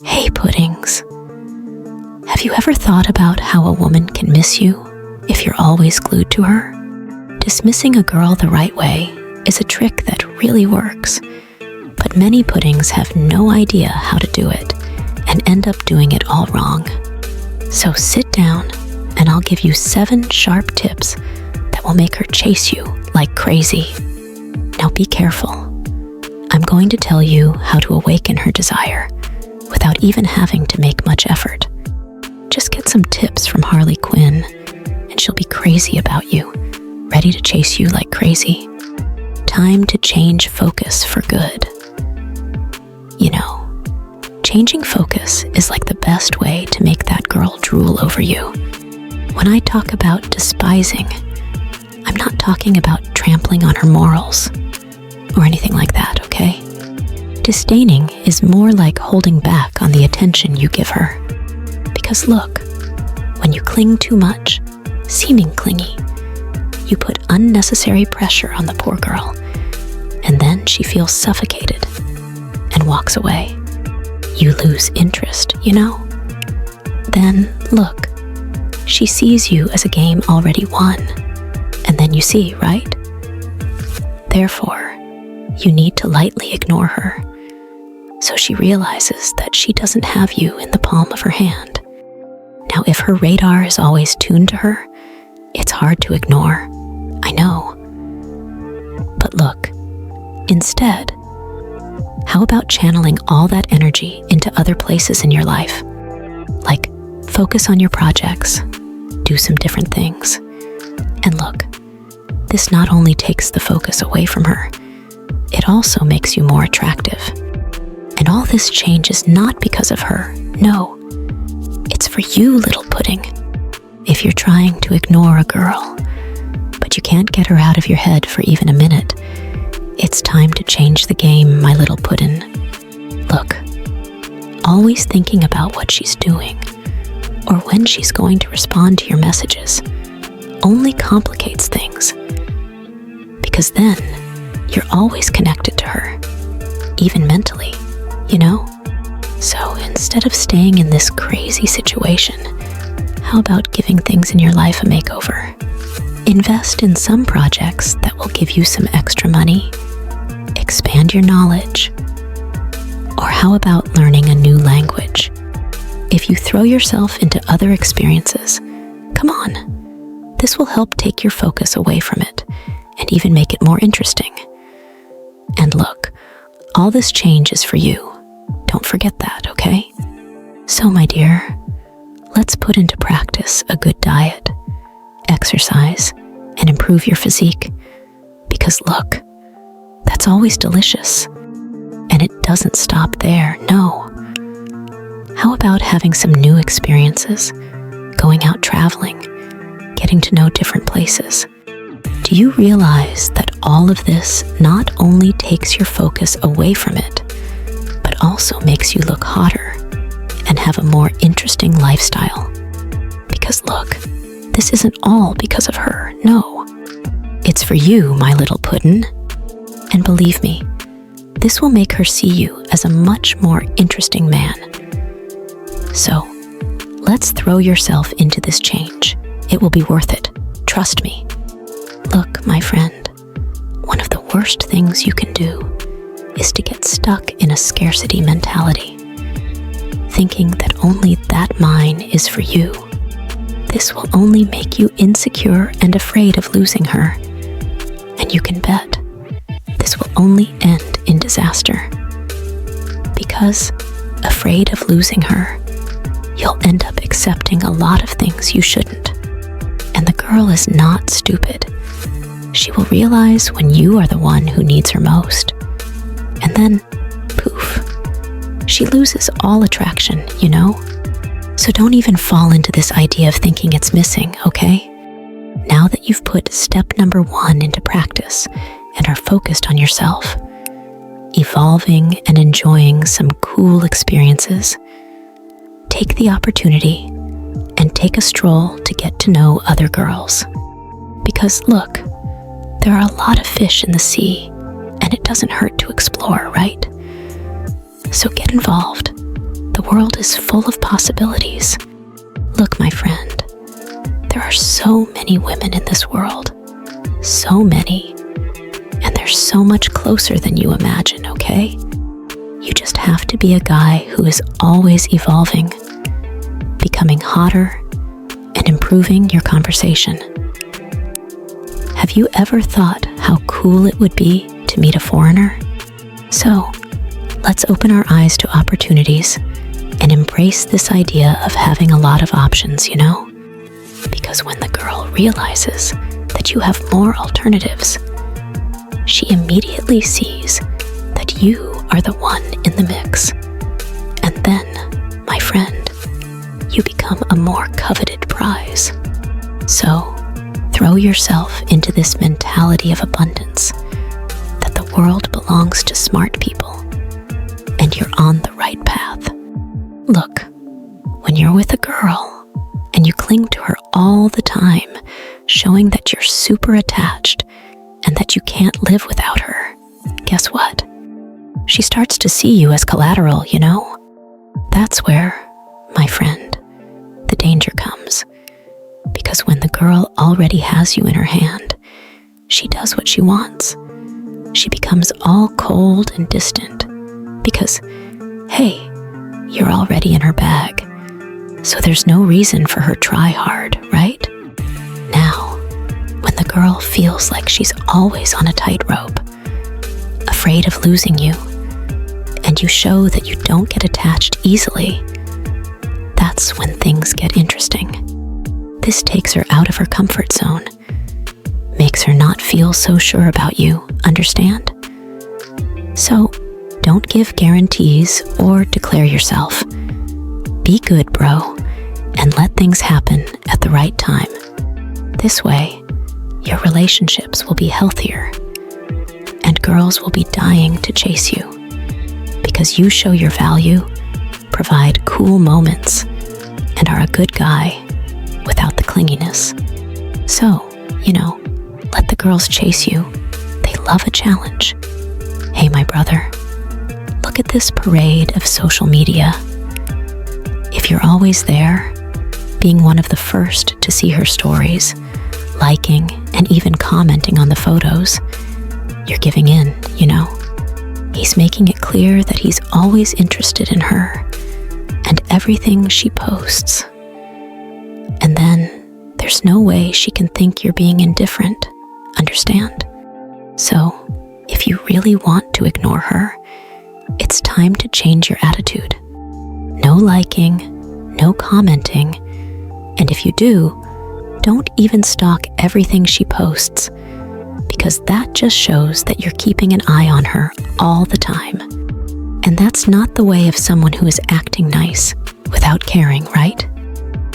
Hey, puddings. Have you ever thought about how a woman can miss you if you're always glued to her? Dismissing a girl the right way is a trick that really works, but many puddings have no idea how to do it and end up doing it all wrong. So sit down and I'll give you 7 sharp tips that will make her chase you like crazy. Now be careful. I'm going to tell you how to awaken her desire without even having to make much effort. Just get some tips from Harley Quinn and she'll be crazy about you, ready to chase you like crazy. Time to change focus for good. You know, changing focus is like the best way to make that girl drool over you. When I talk about despising, I'm not talking about trampling on her morals or anything like that, okay? Disdaining is more like holding back on the attention you give her. Because look, when you cling too much, seeming clingy, you put unnecessary pressure on the poor girl, and then she feels suffocated and walks away. You lose interest, you know? Then, look, she sees you as a game already won, and then you see, right? Therefore, you need to lightly ignore her, so she realizes that she doesn't have you in the palm of her hand. Now, if her radar is always tuned to her, it's hard to ignore, I know. But look, instead, how about channeling all that energy into other places in your life? Like, focus on your projects, do some different things. And look, this not only takes the focus away from her, it also makes you more attractive. And all this change is not because of her, no. It's for you, little pudding. If you're trying to ignore a girl, but you can't get her out of your head for even a minute, it's time to change the game, my little puddin'. Look, always thinking about what she's doing or when she's going to respond to your messages only complicates things. Because then you're always connected to her, even mentally, you know? So instead of staying in this crazy situation, how about giving things in your life a makeover? Invest in some projects that will give you some extra money, expand your knowledge, or how about learning a new language? If you throw yourself into other experiences, come on, this will help take your focus away from it and even make it more interesting. And look, all this change is for you. Don't forget that, okay? So, my dear, let's put into practice a good diet, exercise, and improve your physique. Because look, that's always delicious. And it doesn't stop there, no. How about having some new experiences, going out traveling, getting to know different places? Do you realize that all of this not only takes your focus away from it, but also makes you look hotter and have a more interesting lifestyle? Because look, this isn't all because of her, no. It's for you, my little puddin'. And believe me, this will make her see you as a much more interesting man. So, let's throw yourself into this change. It will be worth it, trust me. Look, my friend, one of the worst things you can do is to get stuck in a scarcity mentality, thinking that only that mine is for you. This will only make you insecure and afraid of losing her. And you can bet this will only end in disaster. Because, afraid of losing her, you'll end up accepting a lot of things you shouldn't. And the girl is not stupid. She will realize when you are the one who needs her most. And then, poof, she loses all attraction, you know? So don't even fall into this idea of thinking it's missing, okay? Now that you've put step number 1 into practice and are focused on yourself, evolving and enjoying some cool experiences, take the opportunity and take a stroll to get to know other girls. Because look, there are a lot of fish in the sea, and it doesn't hurt to explore, right? So get involved. The The world is full of possibilities. Look, my friend, there are so many women in this world. So many. And they're so much closer than you imagine, okay? You just have to be a guy who is always evolving, becoming hotter, and improving your conversation. Have you ever thought how cool it would be to meet a foreigner? So, let's open our eyes to opportunities and embrace this idea of having a lot of options, you know? Because when the girl realizes that you have more alternatives, she immediately sees that you are the one in the mix. And then, my friend, you become a more coveted prize. So, throw yourself into this mentality of abundance, that the world belongs to smart people, and you're on the right path. Look, when you're with a girl and you cling to her all the time, showing that you're super attached and that you can't live without her, guess what? She starts to see you as collateral, you know? That's where, my friend, the danger comes. Because when the girl already has you in her hand, she does what she wants. She becomes all cold and distant because, hey, you're already in her bag. So there's no reason for her try hard, right? Now, when the girl feels like she's always on a tightrope, afraid of losing you, and you show that you don't get attached easily, that's when things get interesting. This takes her out of her comfort zone, makes her not feel so sure about you, understand? So, don't give guarantees or declare yourself. Be good, bro, and let things happen at the right time. This way, your relationships will be healthier, and girls will be dying to chase you, because you show your value, provide cool moments, and are a good guy without the clinginess. So, let the girls chase you. They love a challenge. Hey, my brother, look at this parade of social media. If you're always there, being one of the first to see her stories, liking and even commenting on the photos, you're giving in, you know? He's making it clear that he's always interested in her and everything she posts. And then there's no way she can think you're being indifferent, understand? So, if you really want to ignore her, it's time to change your attitude. No liking, no commenting, and if you do, don't even stalk everything she posts, because that just shows that you're keeping an eye on her all the time. And that's not the way of someone who is acting nice without caring, right?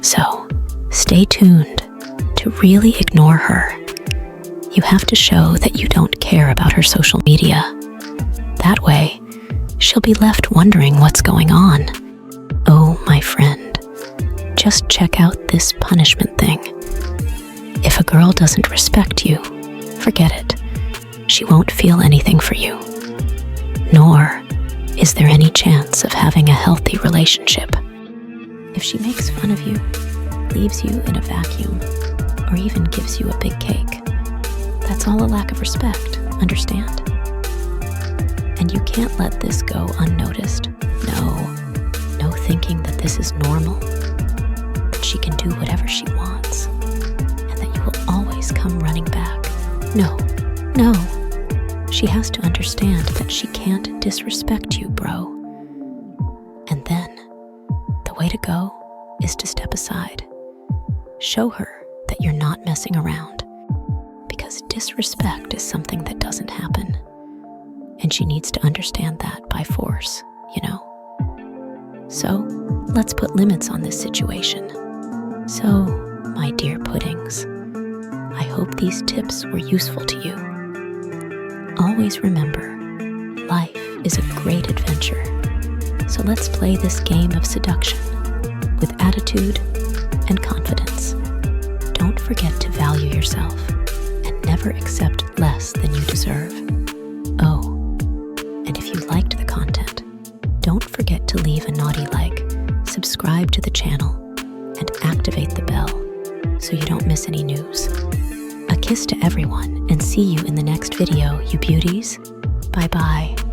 So, stay tuned to really ignore her. You have to show that you don't care about her social media. That way, she'll be left wondering what's going on. Oh, my friend, just check out this punishment thing. If a girl doesn't respect you, forget it. She won't feel anything for you. Nor is there any chance of having a healthy relationship. If she makes fun of you, leaves you in a vacuum, or even gives you a big cake, that's all a lack of respect, understand? And you can't let this go unnoticed. No thinking that this is normal, that she can do whatever she wants, and that you will always come running back. No. She has to understand that she can't disrespect you, bro. And then, the way to go is to step aside. Show her that you're not messing around, because disrespect is something that doesn't happen, and she needs to understand that by force, you know? So, let's put limits on this situation. So, my dear puddings, I hope these tips were useful to you. Always remember, life is a great adventure. So let's play this game of seduction with attitude and confidence. Don't forget to value yourself and never accept less than you deserve. Oh, and if you liked the content, don't forget to leave a naughty like subscribe to the channel and activate the bell so you don't miss any news. A kiss to everyone, and see you in the next video, you beauties. Bye-bye.